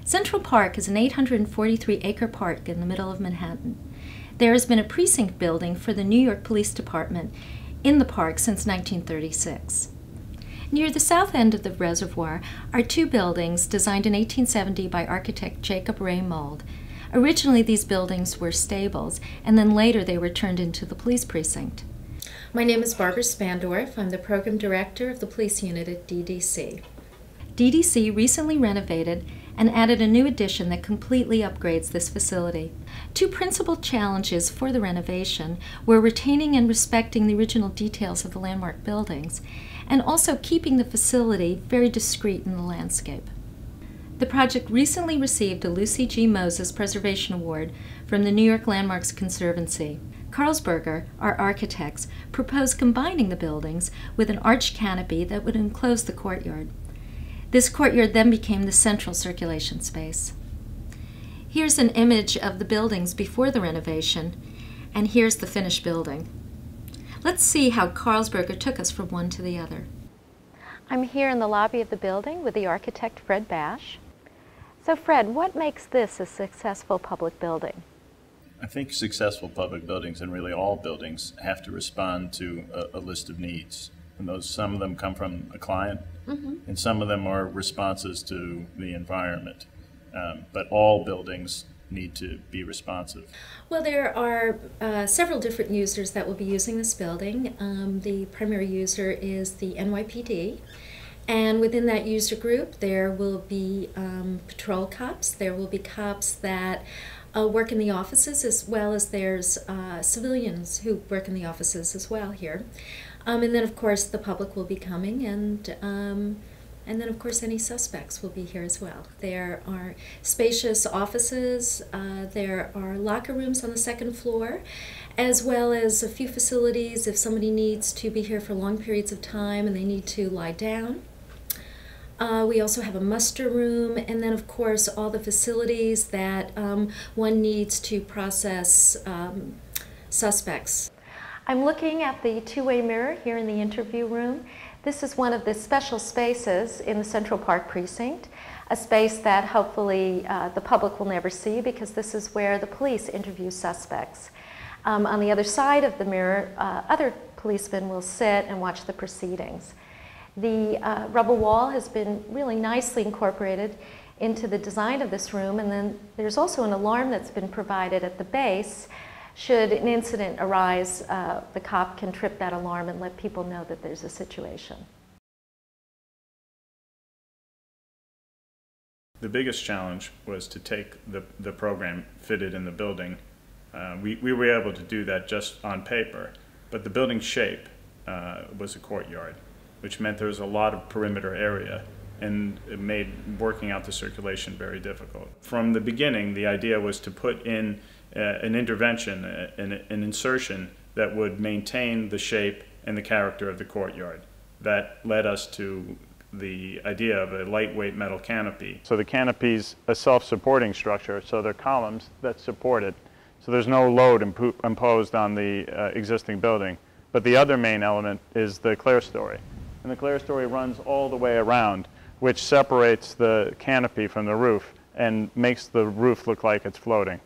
Central Park is an 843-acre park in the middle of Manhattan. There has been a precinct building for the New York Police Department in the park since 1936. Near the south end of the reservoir are two buildings designed in 1870 by architect Jacob Ray Mould. Originally, these buildings were stables, and then later they were turned into the police precinct. My name is Barbara Spandorf. I'm the program director of the police unit at DDC. DDC recently renovated and added a new addition that completely upgrades this facility. Two principal challenges for the renovation were retaining and respecting the original details of the landmark buildings, and also keeping the facility very discreet in the landscape. The project recently received a Lucy G. Moses Preservation Award from the New York Landmarks Conservancy. Karlsberger, our architects, proposed combining the buildings with an arched canopy that would enclose the courtyard. This courtyard then became the central circulation space. Here's an image of the buildings before the renovation, and here's the finished building. Let's see how Karlsberger took us from one to the other. I'm here in the lobby of the building with the architect Fred Bash. So Fred, what makes this a successful public building? I think successful public buildings, and really all buildings, have to respond to a list of needs. And some of them come from a client, and some of them are responses to the environment. But all buildings need to be responsive. Well, there are several different users that will be using this building. The primary user is the NYPD. And within that user group, there will be patrol cops. There will be cops that work in the offices, as well as there's civilians who work in the offices as well here. And then, of course, the public will be coming, and then, of course, any suspects will be here as well. There are spacious offices. There are locker rooms on the second floor, as well as a few facilities if somebody needs to be here for long periods of time and they need to lie down. We also have a muster room, and then, of course, all the facilities that one needs to process suspects. I'm looking at the two-way mirror here in the interview room. This is one of the special spaces in the Central Park Precinct, a space that hopefully the public will never see, because this is where the police interview suspects. On the other side of the mirror, other policemen will sit and watch the proceedings. The rubble wall has been really nicely incorporated into the design of this room, and then there's also an alarm that's been provided at the base. Should an incident arise, the cop can trip that alarm and let people know that there's a situation. The biggest challenge was to take the program fitted in the building. We were able to do that just on paper, but the building shape was a courtyard, which meant there was a lot of perimeter area, and it made working out the circulation very difficult. From the beginning, the idea was to put in an intervention, an insertion that would maintain the shape and the character of the courtyard. That led us to the idea of a lightweight metal canopy. So the canopy's a self-supporting structure, so they're columns that support it. So there's no load imposed on the existing building. But the other main element is the clerestory. And the clerestory runs all the way around, which separates the canopy from the roof and makes the roof look like it's floating.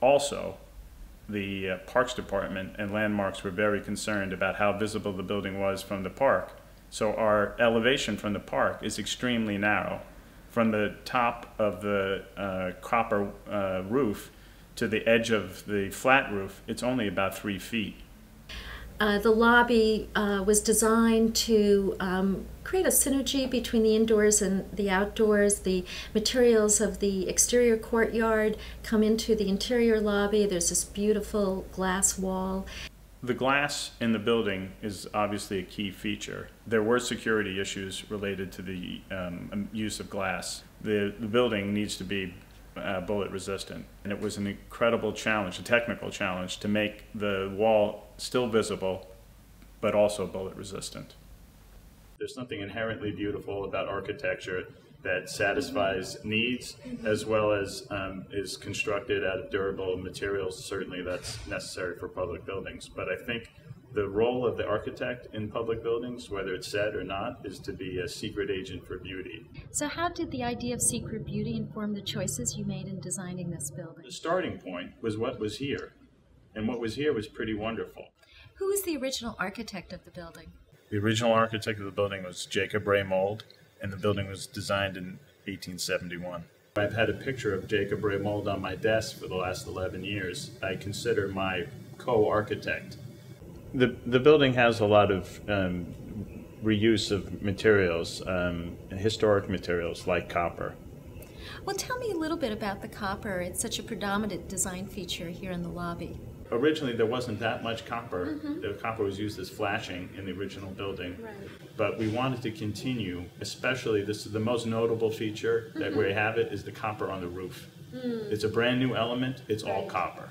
Also, the Parks Department and Landmarks were very concerned about how visible the building was from the park. So our elevation from the park is extremely narrow. From the top of the copper roof to the edge of the flat roof, it's only about 3 feet. The lobby was designed to create a synergy between the indoors and the outdoors. The materials of the exterior courtyard come into the interior lobby. There's this beautiful glass wall. The glass in the building is obviously a key feature. There were security issues related to the use of glass. The building needs to be bullet resistant, and it was an incredible challenge, a technical challenge, to make the wall still visible but also bullet resistant. There's something inherently beautiful about architecture that satisfies needs as well as is constructed out of durable materials. Certainly that's necessary for public buildings, but I think The role of the architect in public buildings, whether it's said or not, is to be a secret agent for beauty. So how did the idea of secret beauty inform the choices you made in designing this building? The starting point was what was here, and what was here was pretty wonderful. Who was the original architect of the building? The original architect of the building was Jacob Ray Mold, and the building was designed in 1871. I've had a picture of Jacob Ray Mold on my desk for the last 11 years. I consider my co-architect. The building has a lot of reuse of materials, historic materials like copper. Well, tell me a little bit about the copper. It's such a predominant design feature here in the lobby. Originally, there wasn't that much copper. The copper was used as flashing in the original building. Right. But we wanted to continue, especially this is the most notable feature that we have it is the copper on the roof. It's a brand new element. It's all copper.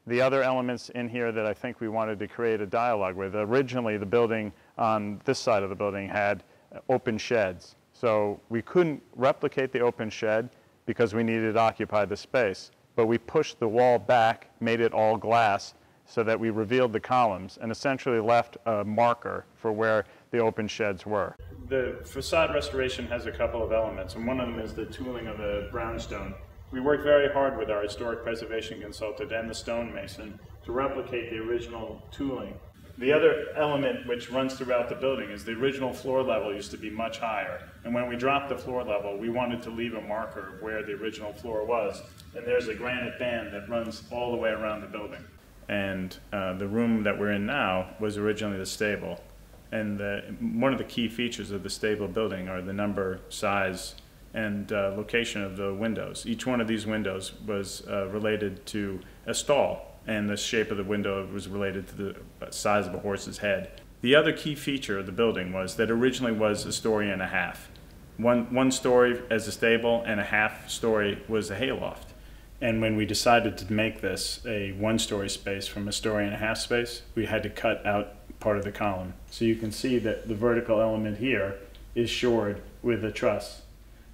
The other elements in here that I think we wanted to create a dialogue with, originally the building on this side of the building had open sheds. So we couldn't replicate the open shed because we needed to occupy the space. But we pushed the wall back, made it all glass, so that we revealed the columns and essentially left a marker for where the open sheds were. The facade restoration has a couple of elements, and one of them is the tooling of the brownstone. We worked very hard with our historic preservation consultant and the stonemason to replicate the original tooling. The other element which runs throughout the building is the original floor level used to be much higher. And when we dropped the floor level, we wanted to leave a marker of where the original floor was. And there's a granite band that runs all the way around the building. And the room that we're in now was originally the stable. And one of the key features of the stable building are the number, size, and location of the windows. Each one of these windows was related to a stall, and the shape of the window was related to the size of a horse's head. The other key feature of the building was that originally was a story and a half. One story as a stable and a half story was a hayloft. And when we decided to make this a one-story space from a story and a half space, we had to cut out part of the column. So you can see that the vertical element here is shored with a truss.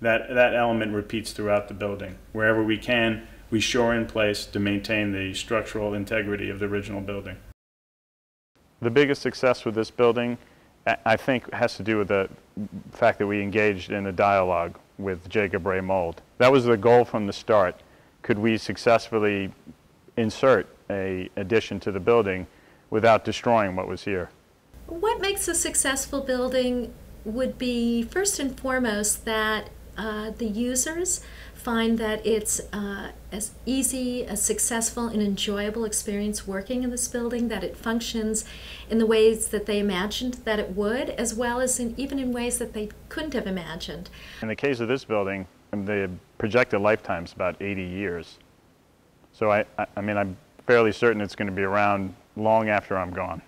That element repeats throughout the building. Wherever we can, we shore in place to maintain the structural integrity of the original building. The biggest success with this building, I think, has to do with the fact that we engaged in a dialogue with Jacob Ray Mold. That was the goal from the start. Could we successfully insert an addition to the building without destroying what was here? What makes a successful building would be, first and foremost, that the users find that it's as easy, a successful, and enjoyable experience working in this building, that it functions in the ways that they imagined that it would, as well as even in ways that they couldn't have imagined. In the case of this building, the projected lifetime is about 80 years. So I mean, I'm fairly certain it's going to be around long after I'm gone.